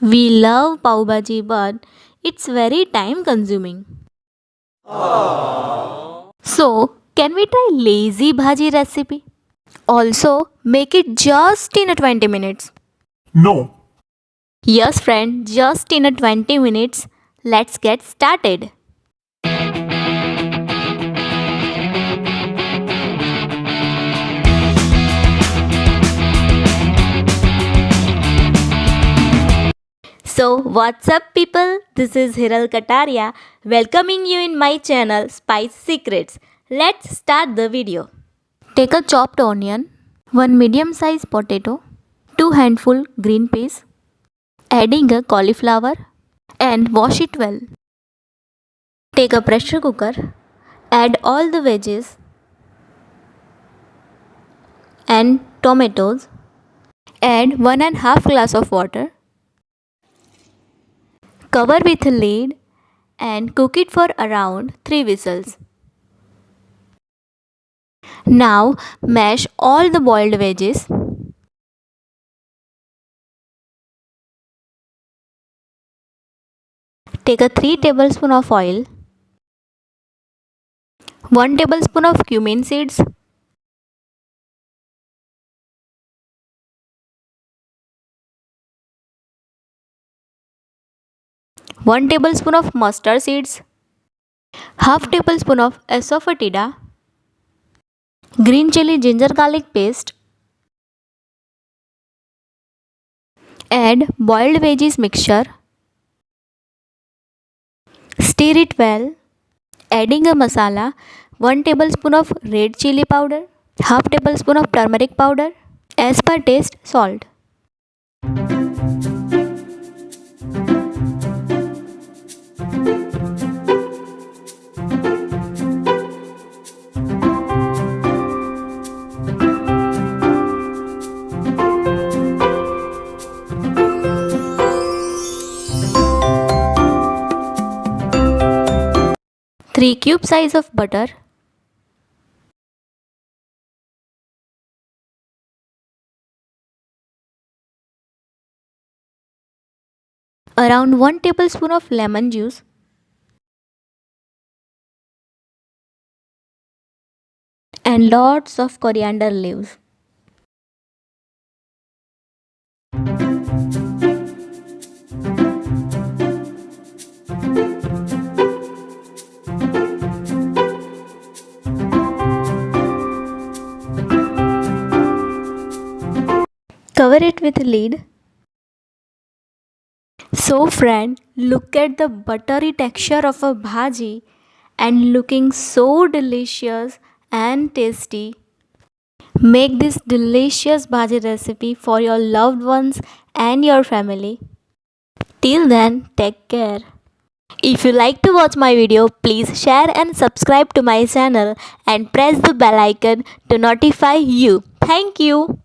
We love Pavbhaji, but it's very time consuming. So, can we try lazy bhaji recipe? Also, make it just in a 20 minutes. No. Yes, friend, just in a 20 minutes. Let's get started. So, what's up, people? This is Hiral Kataria welcoming you in my channel Spice Secrets. Let's start the video. Take a chopped onion, 1 medium sized potato, 2 handful green peas, adding a cauliflower and wash it well. Take a pressure cooker, add all the veggies and tomatoes, add 1.5 glass of water. Cover with a lid and cook it for around 3 whistles. Now mash all the boiled veggies. Take a 3 tablespoons of oil, 1 tablespoon of cumin seeds, 1 tablespoon of mustard seeds, half tablespoon of asafoetida, green chili ginger garlic paste. Add boiled veggies mixture. Stir it well, adding a masala, 1 tablespoon of red chili powder, half tablespoon of turmeric powder, as per taste salt. Three cube size of butter, around 1 tablespoon of lemon juice, and lots of coriander leaves. Cover it with a lid. So friend, look at the buttery texture of a bhaji and looking so delicious and tasty. Make this delicious bhaji recipe for your loved ones and your family. Till then, take care. If you like to watch my video, please share and subscribe to my channel and press the bell icon to notify you. Thank you.